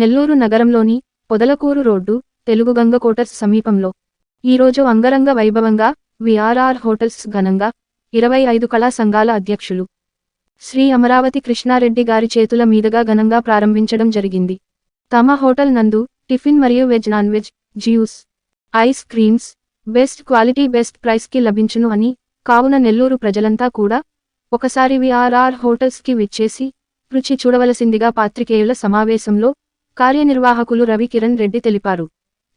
నెల్లూరు నగరంలోని పొదలకూరు రోడ్డు తెలుగుగంగ కోటర్స్ సమీపంలో ఈరోజు అంగరంగ వైభవంగా విఆర్ఆర్ హోటల్స్ ఘనంగా 25 కళా సంఘాల అధ్యక్షులు శ్రీ అమరావతి కృష్ణారెడ్డి గారి చేతుల మీదుగా ఘనంగా ప్రారంభించడం జరిగింది. తమ హోటల్ నందు టిఫిన్ మరియు veg non veg, juice, ice creams best quality best ప్రైస్కి లభించును అని, కావున నెల్లూరు ప్రజలంతా కూడా ఒకసారి విఆర్ఆర్ హోటల్స్కి విచ్చేసి రుచి చూడవలసిందిగా పాత్రికేయుల సమావేశంలో కార్యనిర్వాహకులు రవి కిరణ్ రెడ్డి తెలిపారు.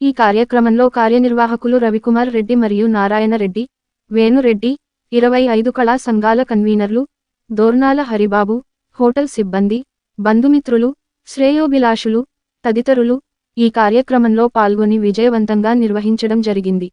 ఈ కార్యక్రమంలో కార్యనిర్వాహకులు రవికుమార్ రెడ్డి మరియు నారాయణ రెడ్డి, వేణురెడ్డి, 25 కళా సంఘాల కన్వీనర్లు, దోర్నాల హరిబాబు, హోటల్ సిబ్బంది, బంధుమిత్రులు, శ్రేయోభిలాషులు తదితరులు ఈ కార్యక్రమంలో పాల్గొని విజయవంతంగా నిర్వహించడం జరిగింది.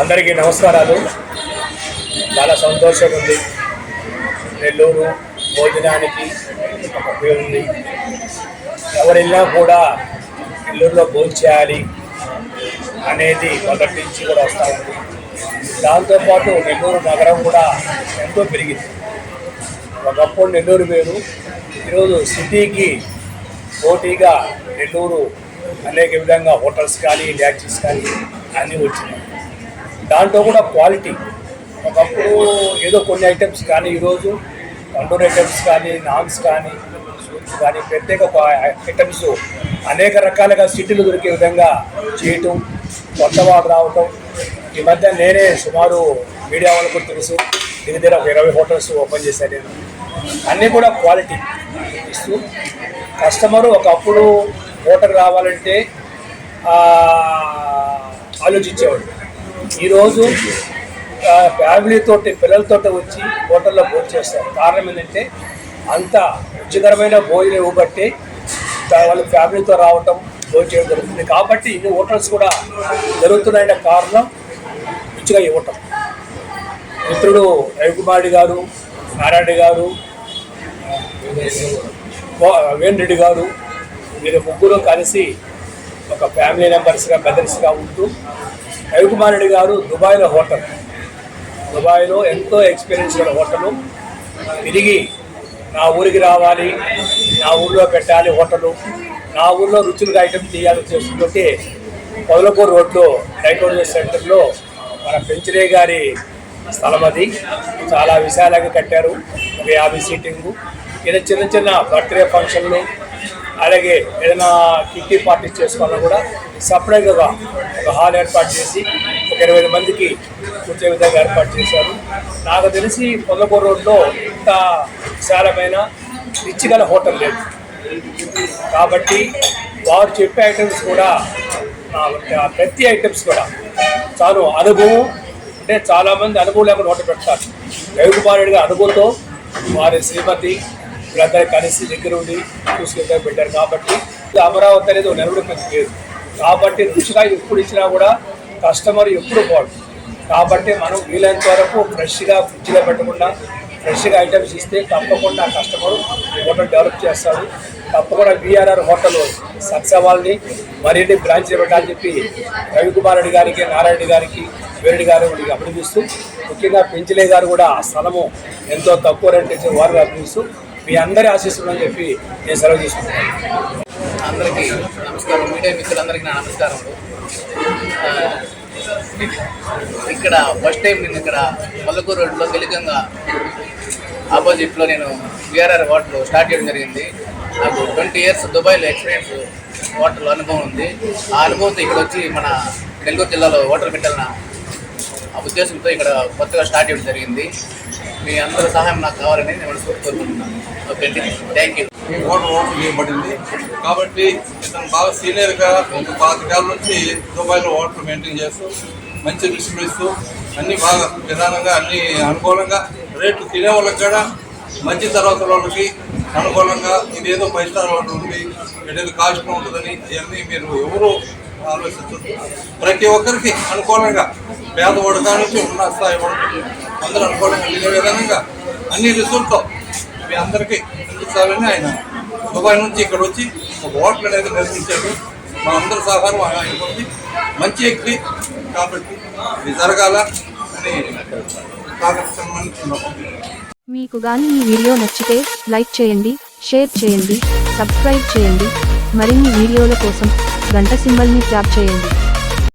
అందరికీ నమస్కారాలు. చాలా సంతోషంగా ఉంది. నెల్లూరు భోజనానికి ఒక పేరు ఉంది. ఎవరైనా కూడా నెల్లూరులో భోజనం చేయాలి అనేది మొదటి నుంచి కూడా వస్తూ ఉంది. దాంతోపాటు నెల్లూరు నగరం కూడా ఎంతో పెరిగింది. ఒకప్పుడు నెల్లూరు వేరు, ఈరోజు సిటీకి పోటీగా నెల్లూరు అనేక విధంగా హోటల్స్ కానీ ట్యాక్సీస్ కానీ అన్నీ వచ్చినాయి. దాంట్లో కూడా క్వాలిటీ, ఒకప్పుడు ఏదో కొన్ని ఐటమ్స్ కానీ ఈరోజు కండూర్ ఐటమ్స్ కానీ నాన్స్ కానీ సూప్స్ కానీ ప్రత్యేక ఐటమ్స్ అనేక రకాలుగా సిటీలు దొరికే విధంగా చేయటం, కొత్త వాడు రావటం. ఈ మధ్య నేనే సుమారు మీడియా వాళ్ళకు తెలుసు దగ్గర ఒక 20 హోటల్స్ ఓపెన్ చేశాను నేను. అన్నీ కూడా క్వాలిటీ ఇస్తూ కస్టమరు ఒకప్పుడు హోటల్ రావాలంటే ఆలోచించేవాడు. ఈరోజు ఫ్యామిలీతో పిల్లలతో వచ్చి హోటల్లో భోజనం చేస్తారు. కారణం ఏంటంటే అంత రుచికరమైన భోజనం ఇవ్వబట్టి వాళ్ళు ఫ్యామిలీతో రావటం భోజనం చేయడం జరుగుతుంది. కాబట్టి ఇన్ని హోటల్స్ కూడా జరుగుతున్నాయన్న కారణం రుచిగా ఇవ్వటం. మిత్రుడు రవికుమార్ గారు, నారాయణ గారు, వేణురెడ్డి గారు, మీరు ముగ్గురు కలిసి ఒక ఫ్యామిలీ మెంబర్స్గా బ్రదర్స్గా ఉంటూ, రవికుమార్ రెడ్డి గారు దుబాయ్లో ఎంతో ఎక్స్పీరియన్స్ ఉన్న హోటలు తిరిగి నా ఊరికి రావాలి, నా ఊళ్ళో పెట్టాలి హోటలు, నా ఊళ్ళో రుచులుగా ఐటమ్ చేయాలని చేస్తుంటే పొదలకూరు రోడ్లో డైకోజన్ సెంటర్లో మన పెంచరే గారి స్థలం. అది చాలా విశాలంగా కట్టారు. ఒక 50 సీటింగు. ఏదైనా చిన్న చిన్న బర్త్డే ఫంక్షన్లు, అలాగే ఏదైనా కిట్టి పార్టీస్ చేసుకోవాలన్నా కూడా సపరేట్గా ఒక హాల్ ఏర్పాటు చేసి ఒక 20 మందికి కూర్చే విధంగా ఏర్పాటు చేశారు. నాకు తెలిసి పొదలకూరు రోడ్లో ఇంత విశాలమైన రిచ్ గల హోటల్ లేదు. కాబట్టి వారు చెప్పే ఐటమ్స్ కూడా ప్రతి ఐటమ్స్ కూడా చాలా అనుభవం, అంటే చాలామంది అనుభవం లేకుండా హోటల్ పెడతారు. రవికుమార్ రెడ్డి గారి అనుభవంతో వారి శ్రీమతి వీళ్ళందరూ కలిసి దగ్గర ఉండి చూసుకుంటే పెట్టారు. కాబట్టి అమరావతి అనేది నెలవుడు లేదు. కాబట్టి రుచిగా ఎప్పుడు ఇచ్చినా కూడా కస్టమర్ ఎప్పుడు పోడు. కాబట్టి మనం వీలైనంత వరకు ఫ్రెష్గా ఫ్రిడ్జ్లో పెట్టకుండా ఫ్రెష్గా ఐటమ్స్ ఇస్తే తప్పకుండా కస్టమర్ హోటల్ డెవలప్ చేస్తాడు. తప్పకుండా విఆర్ఆర్ హోటల్ సక్సెస్ అవ్వాలని, మరిన్ని బ్రాంచ్ పెట్టాలని చెప్పి రవికుమార్ రెడ్డి గారికి, నారాయణ రెడ్డి గారికి, వేరెడ్డి గారికి అభినందిస్తూ, ముఖ్యంగా పెంచలే గారు కూడా ఆ స్థలము ఎంతో తక్కువ రెంట్ వారు అభినందిస్తూ మీ అందరి ఆశీస్సులు అని చెప్పి నేను సెలవు తీసుకుంటున్నాను. అందరికీ నమస్కారం. మీడియా మిత్రులందరికీ నా నమస్కారములు. ఇక్కడ ఫస్ట్ టైం నేను ఇక్కడ పొదలకూరు రోడ్లో తెలుగంగా ఆపోజిట్లో నేను విఆర్ఆర్ హోటల్ స్టార్ట్ చేయడం జరిగింది. నాకు 20 years దుబాయ్లో ఎక్స్పీరియన్స్ హోటల్ అనుభవం ఉంది. ఆ అనుభవంతో ఇక్కడ వచ్చి మన నెల్లూరు జిల్లాలో హోటల్ పెట్టాలన్న ఆ ఉద్దేశంతో ఇక్కడ కొత్తగా స్టార్ట్ చేయడం జరిగింది. మీ అందరూ సహాయం నాకు కావాలని నేను కోరుకుంటున్నాను. ఓకే అండి, థ్యాంక్ యూ. ఈ హోటల్ ఓపెన్ చేయబడింది కాబట్టి ఇతను బాగా సీనియర్గా ఒక 25 ఏళ్ళ నుంచి దుబాయ్లో హోటల్ మెయింటైన్ చేస్తూ మంచి రుచులు ఇస్తూ అన్నీ బాగా విధానంగా అన్నీ అనుకూలంగా రేట్లు తినే వాళ్ళకి కూడా మంచి తరగతి వాళ్ళకి అనుకూలంగా ఇదేదో 5 స్టార్ హోటల్ ఉంది, ఏదైనా కాస్ట్ ఉంటుందని ఇవన్నీ మీరు ఎవరు ఆలోచించదు. ప్రతి ఒక్కరికి అనుకూలంగా పేదవాడు కానీ ఉన్న స్థాయి వరకు అందరూ అనుకూలంగా తినే విధానంగా అన్ని రుచులతో మీ అందరికీ అందించాలని ఆయన దుబాయ్ నుంచి ఇక్కడ వచ్చి ఒక హోటల్ అనేది నిర్మించాడు. మా అందరి సహకారం ఆయనకు ఉంది. మంచి వ్యక్తి కాబట్టి ఇది జరగాల అని కాకపోతున్నాం. మీకు గాని ఈ వీడియో నచ్చితే లైక్ చేయండి, షేర్ చేయండి, సబ్స్క్రైబ్ చేయండి. మరిన్ని వీడియోల కోసం గంట సింబల్ని ట్యాప్ చేయండి.